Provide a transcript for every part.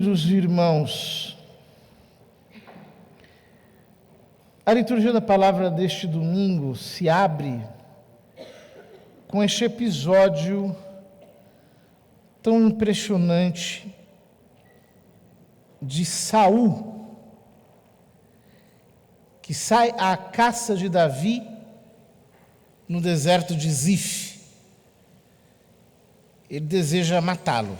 Queridos irmãos, a liturgia da palavra deste domingo se abre com este episódio tão impressionante de Saul, que sai à caça de Davi no deserto de Zif. Ele deseja matá-lo.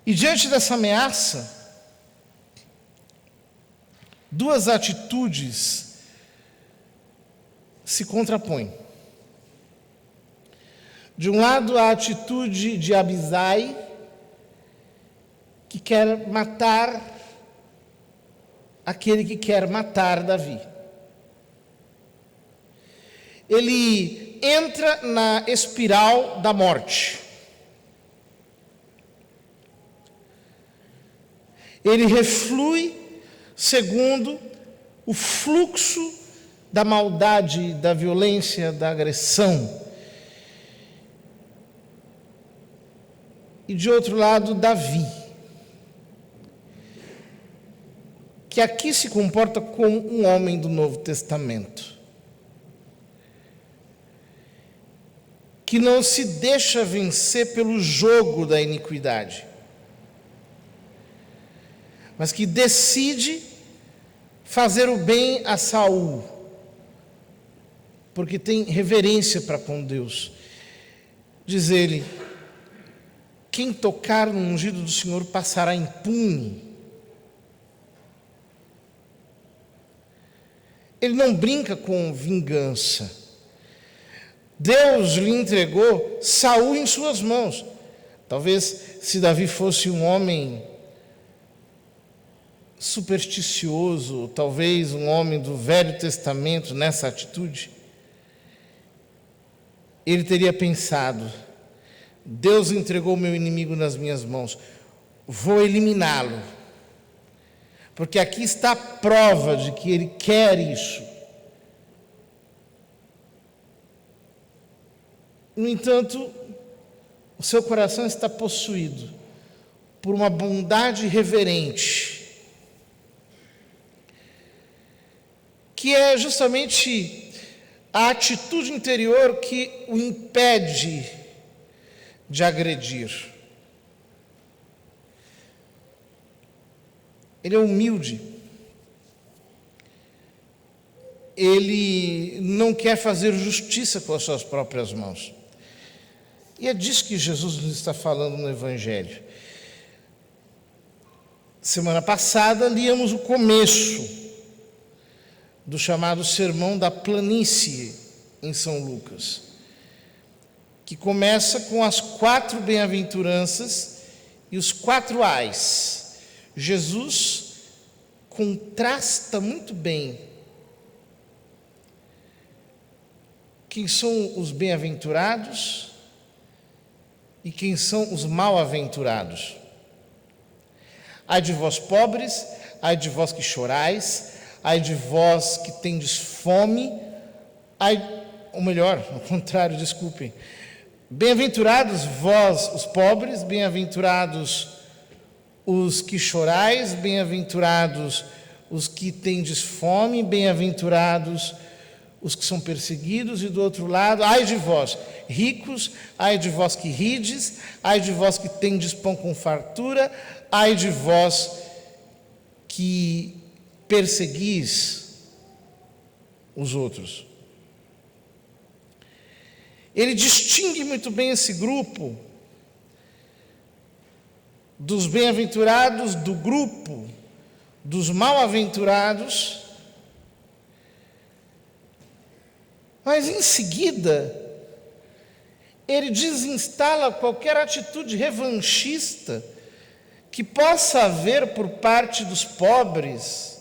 E diante dessa ameaça, duas atitudes se contrapõem. De um lado, a atitude de Abisai, que quer matar aquele que quer matar Davi. Ele entra na espiral da morte. Ele reflui segundo o fluxo da maldade, da violência, da agressão. E de outro lado, Davi, que aqui se comporta como um homem do Novo Testamento, que não se deixa vencer pelo jogo da iniquidade, mas que decide fazer o bem a Saul, porque tem reverência para com Deus. Diz ele: quem tocar no ungido do Senhor passará impune. Ele não brinca com vingança. Deus lhe entregou Saul em suas mãos. Talvez se Davi fosse um homem supersticioso, talvez um homem do Velho Testamento nessa atitude, ele teria pensado: Deus entregou o meu inimigo nas minhas mãos, vou eliminá-lo, porque aqui está a prova de que ele quer isso. No entanto, o seu coração está possuído por uma bondade reverente, que é justamente a atitude interior que o impede de agredir. Ele é humilde. Ele não quer fazer justiça com as suas próprias mãos. E é disso que Jesus nos está falando no Evangelho. Semana passada, líamos o começo do chamado Sermão da Planície em São Lucas, que começa com as 4 bem-aventuranças e os 4 ais. Jesus contrasta muito bem quem são os bem-aventurados e quem são os mal-aventurados. Ai de vós pobres, ai de vós que chorais, ai de vós que tendes fome, ou melhor, ao contrário, desculpem. Bem-aventurados vós, os pobres, bem-aventurados os que chorais, bem-aventurados os que tendes fome, bem-aventurados os que são perseguidos, e do outro lado, ai de vós, ricos, ai de vós que rides, ai de vós que tendes pão com fartura, ai de vós que perseguis os outros. Ele distingue muito bem esse grupo dos bem-aventurados do grupo dos mal-aventurados, mas em seguida ele desinstala qualquer atitude revanchista que possa haver por parte dos pobres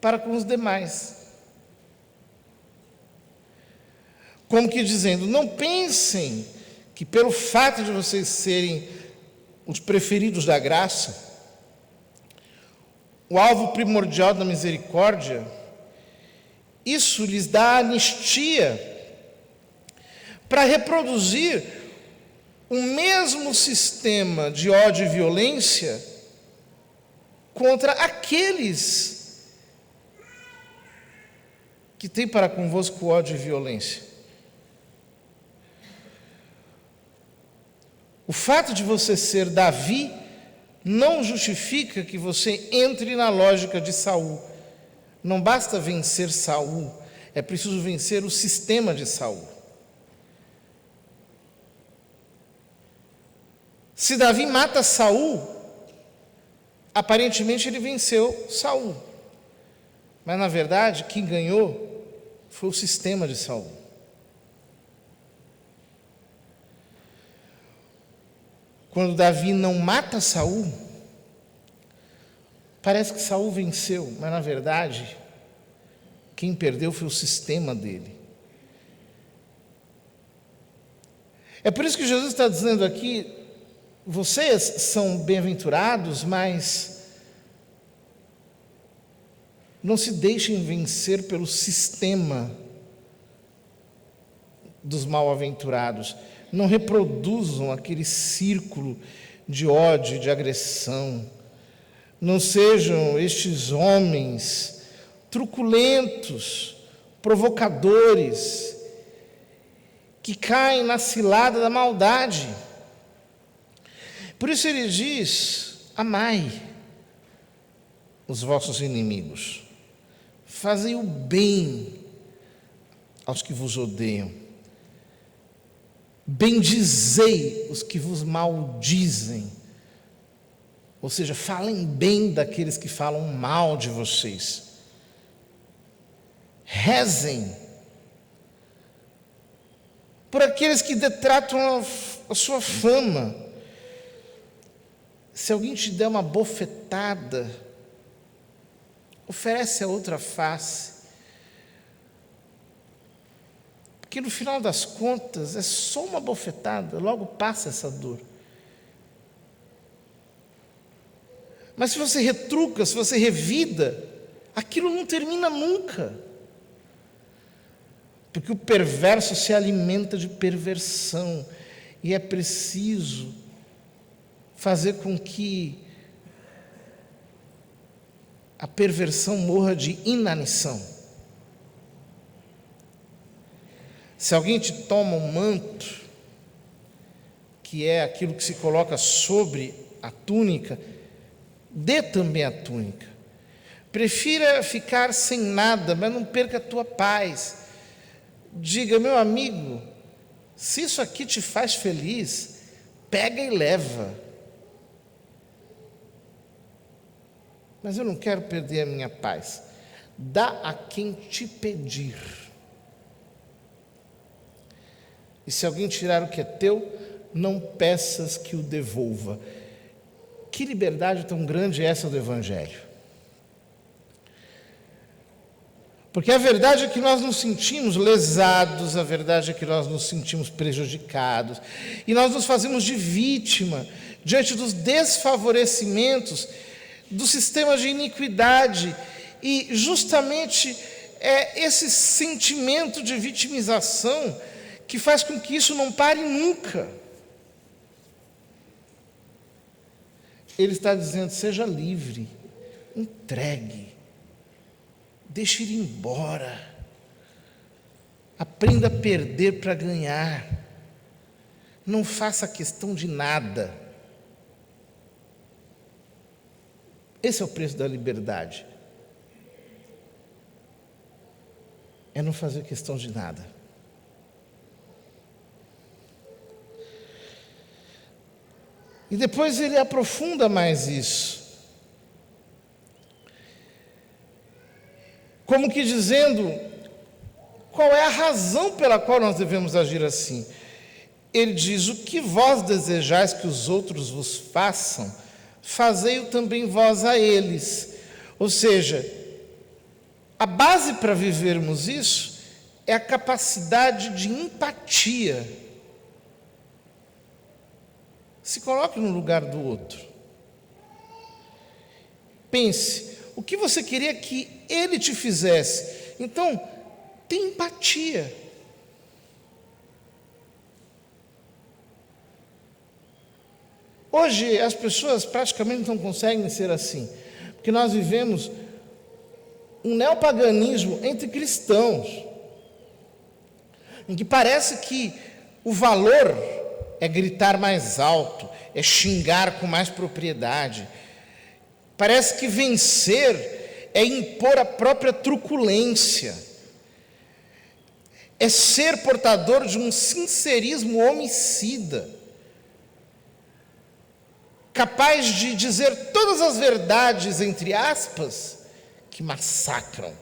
para com os demais. Como que dizendo: não pensem que pelo fato de vocês serem os preferidos da graça, o alvo primordial da misericórdia, isso lhes dá anistia para reproduzir o mesmo sistema de ódio e violência contra aqueles que têm para convosco ódio e violência. O fato de você ser Davi não justifica que você entre na lógica de Saul. Não basta vencer Saul, é preciso vencer o sistema de Saul. Se Davi mata Saul, aparentemente ele venceu Saul. Mas na verdade, quem ganhou foi o sistema de Saul. Quando Davi não mata Saul, parece que Saul venceu, mas na verdade, quem perdeu foi o sistema dele. É por isso que Jesus está dizendo aqui: vocês são bem-aventurados, mas não se deixem vencer pelo sistema dos mal-aventurados. Não reproduzam aquele círculo de ódio, de agressão. Não sejam estes homens truculentos, provocadores, que caem na cilada da maldade. Por isso ele diz: amai os vossos inimigos, fazei o bem aos que vos odeiam, bendizei os que vos maldizem, ou seja, falem bem daqueles que falam mal de vocês, rezem por aqueles que detratam a sua fama. Se alguém te der uma bofetada, oferece a outra face. Porque no final das contas é só uma bofetada, logo passa essa dor. Mas se você retruca, se você revida, aquilo não termina nunca. Porque o perverso se alimenta de perversão, e é preciso fazer com que a perversão morra de inanição. Se alguém te toma um manto, que é aquilo que se coloca sobre a túnica, dê também a túnica. Prefira ficar sem nada, mas não perca a tua paz. Diga: meu amigo, se isso aqui te faz feliz, pega e leva. Mas eu não quero perder a minha paz. Dá a quem te pedir. E se alguém tirar o que é teu, não peças que o devolva. Que liberdade tão grande é essa do Evangelho? Porque a verdade é que nós nos sentimos lesados, a verdade é que nós nos sentimos prejudicados, e nós nos fazemos de vítima diante dos desfavorecimentos do sistema de iniquidade, e justamente é esse sentimento de vitimização que faz com que isso não pare nunca. Ele está dizendo: seja livre, entregue, deixe ir embora, aprenda a perder para ganhar, não faça questão de nada. Esse é o preço da liberdade, é não fazer questão de nada. E depois ele aprofunda mais isso, como que dizendo qual é a razão pela qual nós devemos agir assim. Ele diz: o que vós desejais que os outros vos façam, fazei-o também vós a eles. Ou seja, a base para vivermos isso é a capacidade de empatia. Se coloque no lugar do outro. Pense, o que você queria que ele te fizesse? Então, tenha empatia. Hoje as pessoas praticamente não conseguem ser assim, porque nós vivemos um neopaganismo entre cristãos, em que parece que o valor é gritar mais alto, é xingar com mais propriedade. Parece que vencer é impor a própria truculência, é ser portador de um sincerismo homicida, capaz de dizer todas as verdades, entre aspas, que massacram,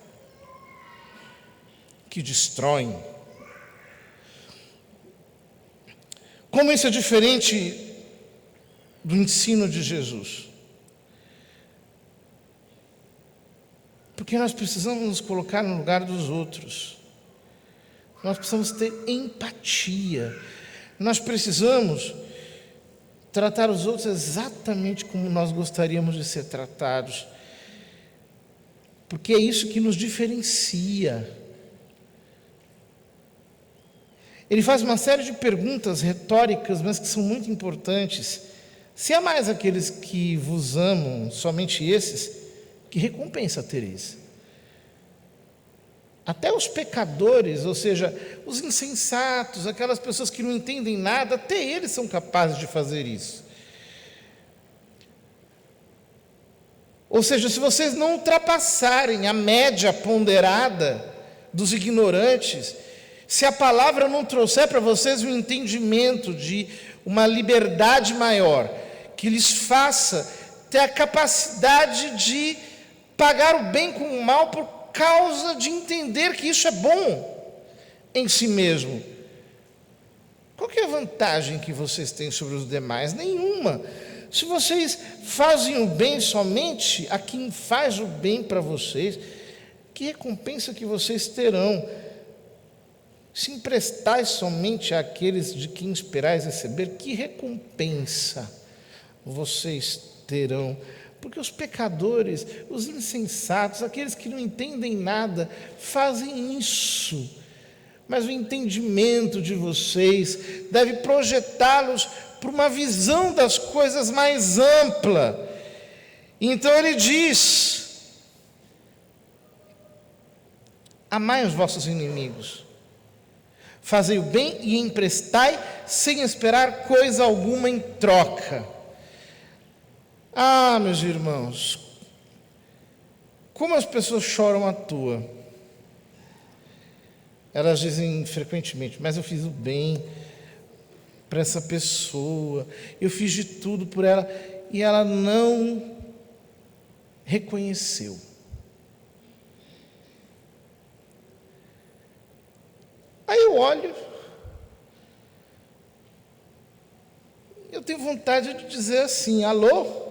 que destroem. Como isso é diferente do ensino de Jesus? Porque nós precisamos nos colocar no lugar dos outros. Nós precisamos ter empatia. Nós precisamos tratar os outros exatamente como nós gostaríamos de ser tratados. Porque é isso que nos diferencia. Ele faz uma série de perguntas retóricas, mas que são muito importantes. Se há mais aqueles que vos amam, somente esses, que recompensa tereis? Até os pecadores, ou seja, os insensatos, aquelas pessoas que não entendem nada, até eles são capazes de fazer isso. Ou seja, se vocês não ultrapassarem a média ponderada dos ignorantes, se a palavra não trouxer para vocês um entendimento de uma liberdade maior, que lhes faça ter a capacidade de pagar o bem com o mal por causa de entender que isso é bom em si mesmo. Qual que é a vantagem que vocês têm sobre os demais? Nenhuma. Se vocês fazem o bem somente a quem faz o bem para vocês, que recompensa que vocês terão? Se emprestais somente àqueles de quem esperais receber, que recompensa vocês terão? Porque os pecadores, os insensatos, aqueles que não entendem nada, fazem isso. Mas o entendimento de vocês deve projetá-los para uma visão das coisas mais ampla. Então ele diz: amai os vossos inimigos, fazei o bem e emprestai, sem esperar coisa alguma em troca. Ah, meus irmãos, como as pessoas choram à toa. Elas dizem frequentemente: mas eu fiz o bem para essa pessoa, eu fiz de tudo por ela, e ela não reconheceu. Aí eu olho, eu tenho vontade de dizer assim: alô?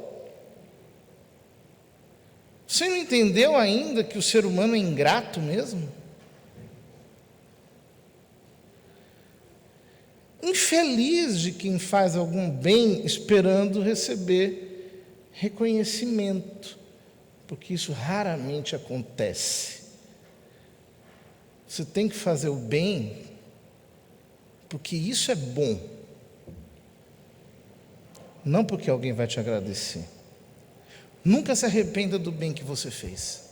Você não entendeu ainda que o ser humano é ingrato mesmo? Infeliz de quem faz algum bem esperando receber reconhecimento, porque isso raramente acontece. Você tem que fazer o bem porque isso é bom, não porque alguém vai te agradecer. Nunca se arrependa do bem que você fez,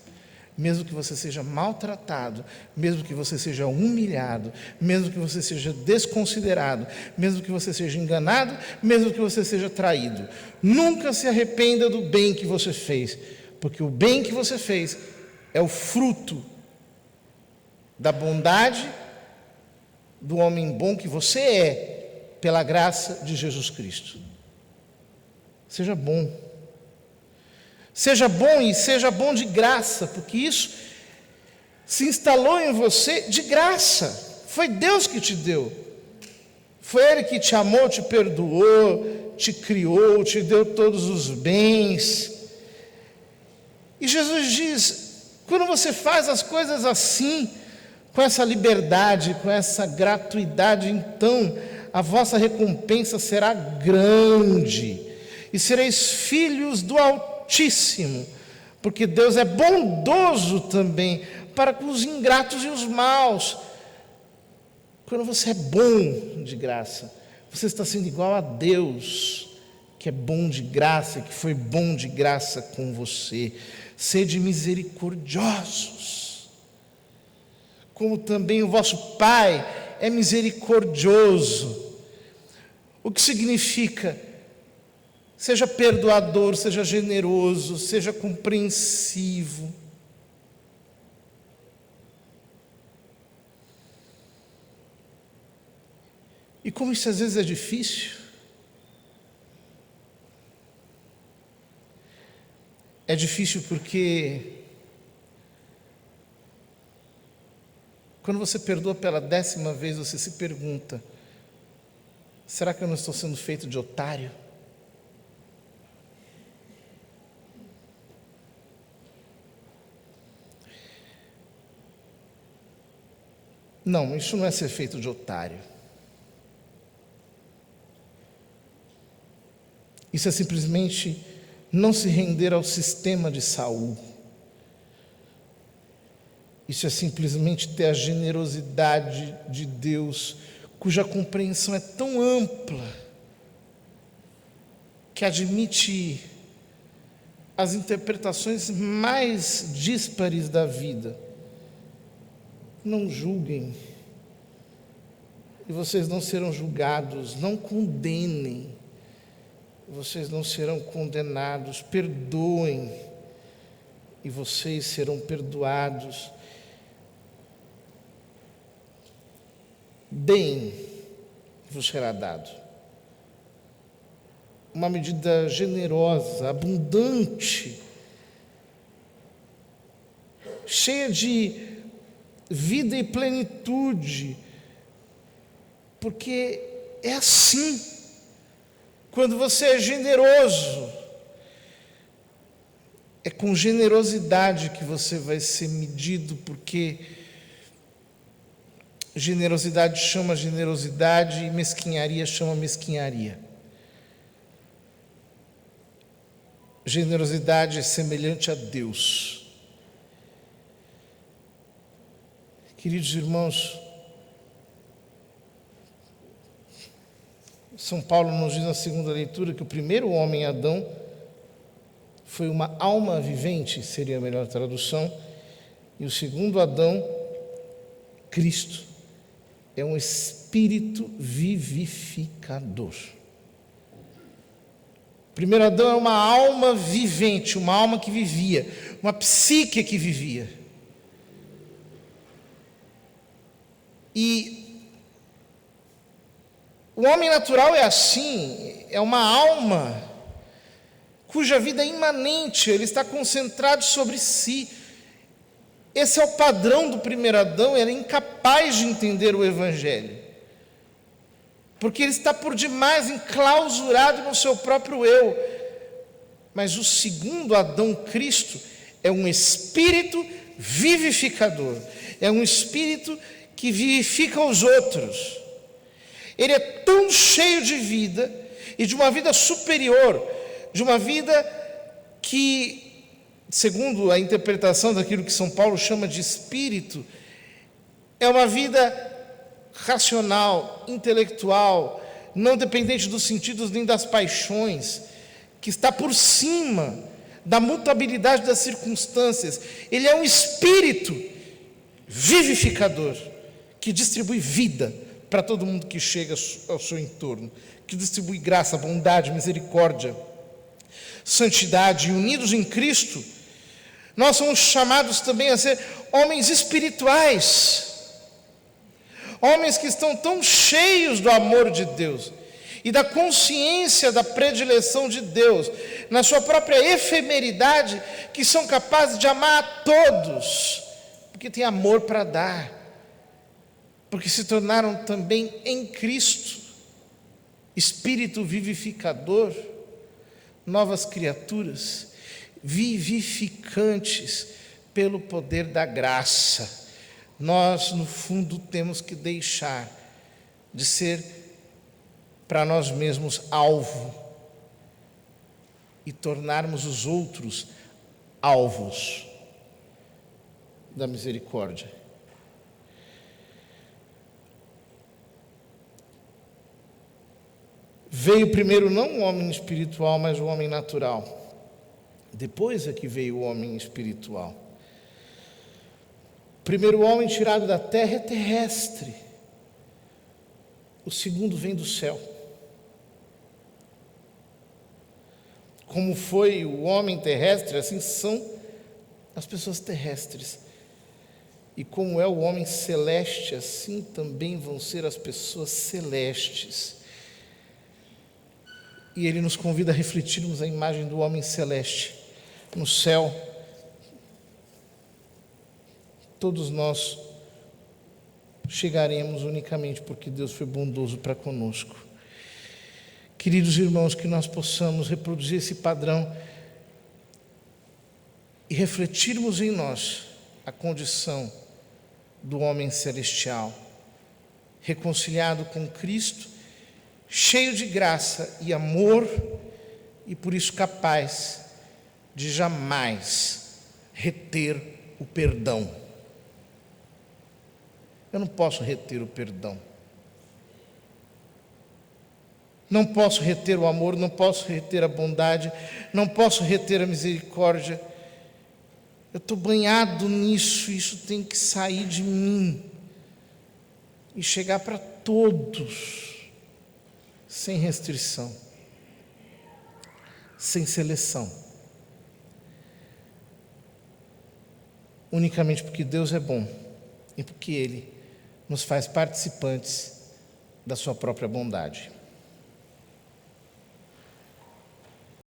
mesmo que você seja maltratado, mesmo que você seja humilhado, mesmo que você seja desconsiderado, mesmo que você seja enganado, mesmo que você seja traído. Nunca se arrependa do bem que você fez, porque o bem que você fez é o fruto da bondade do homem bom que você é, pela graça de Jesus Cristo. Seja bom. Seja bom e seja bom de graça, porque isso se instalou em você de graça. Foi Deus que te deu. Foi Ele que te amou, te perdoou, te criou, te deu todos os bens. E Jesus diz: quando você faz as coisas assim, com essa liberdade, com essa gratuidade, então a vossa recompensa será grande, e sereis filhos do Altíssimo, porque Deus é bondoso também para com os ingratos e os maus. Quando você é bom de graça, você está sendo igual a Deus, que é bom de graça, que foi bom de graça com você. Sede misericordiosos, como também o vosso Pai é misericordioso. O que significa? Seja perdoador, seja generoso, seja compreensivo. E como isso às vezes é difícil, porque quando você perdoa pela 10ª vez, você se pergunta: será que eu não estou sendo feito de otário? Não, isso não é ser feito de otário. Isso é simplesmente não se render ao sistema de Saul. Isso é simplesmente ter a generosidade de Deus, cuja compreensão é tão ampla, que admite as interpretações mais díspares da vida. Não julguem, e vocês não serão julgados. Não condenem, vocês não serão condenados. Perdoem, e vocês serão perdoados. Deem, vos será dado. Uma medida generosa, abundante, cheia de vida e plenitude, porque é assim. Quando você é generoso, é com generosidade que você vai ser medido, porque generosidade chama generosidade e mesquinharia chama mesquinharia. Generosidade é semelhante a Deus. Queridos irmãos, São Paulo nos diz na segunda leitura que o primeiro homem, Adão, foi uma alma vivente, seria a melhor tradução, e o segundo Adão, Cristo, é um espírito vivificador. O primeiro Adão é uma alma vivente, uma alma que vivia, uma psique que vivia. E o homem natural é assim, é uma alma cuja vida é imanente, ele está concentrado sobre si. Esse é o padrão do primeiro Adão, ele é incapaz de entender o Evangelho, porque ele está por demais enclausurado no seu próprio eu. Mas o segundo Adão, Cristo, é um espírito vivificador, é um espírito que vivifica os outros. Ele é tão cheio de vida, e de uma vida superior, de uma vida que, segundo a interpretação daquilo que São Paulo chama de espírito, é uma vida racional, intelectual, não dependente dos sentidos nem das paixões, que está por cima da mutabilidade das circunstâncias. Ele é um espírito vivificador, que distribui vida para todo mundo que chega ao seu entorno, que distribui graça, bondade, misericórdia, santidade. E unidos em Cristo, nós somos chamados também a ser homens espirituais, homens que estão tão cheios do amor de Deus e da consciência da predileção de Deus, na sua própria efemeridade, que são capazes de amar a todos, porque têm amor para dar, porque se tornaram também em Cristo espírito vivificador, novas criaturas, vivificantes pelo poder da graça. Nós, no fundo, temos que deixar de ser para nós mesmos alvo e tornarmos os outros alvos da misericórdia. Veio primeiro não o homem espiritual, mas o homem natural. Depois é que veio o homem espiritual. O primeiro homem tirado da terra é terrestre. O segundo vem do céu. Como foi o homem terrestre, assim são as pessoas terrestres. E como é o homem celeste, assim também vão ser as pessoas celestes. E ele nos convida a refletirmos a imagem do homem celeste. No céu, todos nós chegaremos unicamente porque Deus foi bondoso para conosco. Queridos irmãos, que nós possamos reproduzir esse padrão e refletirmos em nós a condição do homem celestial, reconciliado com Cristo, cheio de graça e amor, e por isso capaz de jamais reter o perdão. Eu não posso reter o perdão. Não posso reter o amor, não posso reter a bondade, não posso reter a misericórdia. Eu estou banhado nisso, isso tem que sair de mim e chegar para todos, sem restrição, sem seleção. Unicamente porque Deus é bom e porque Ele nos faz participantes da sua própria bondade.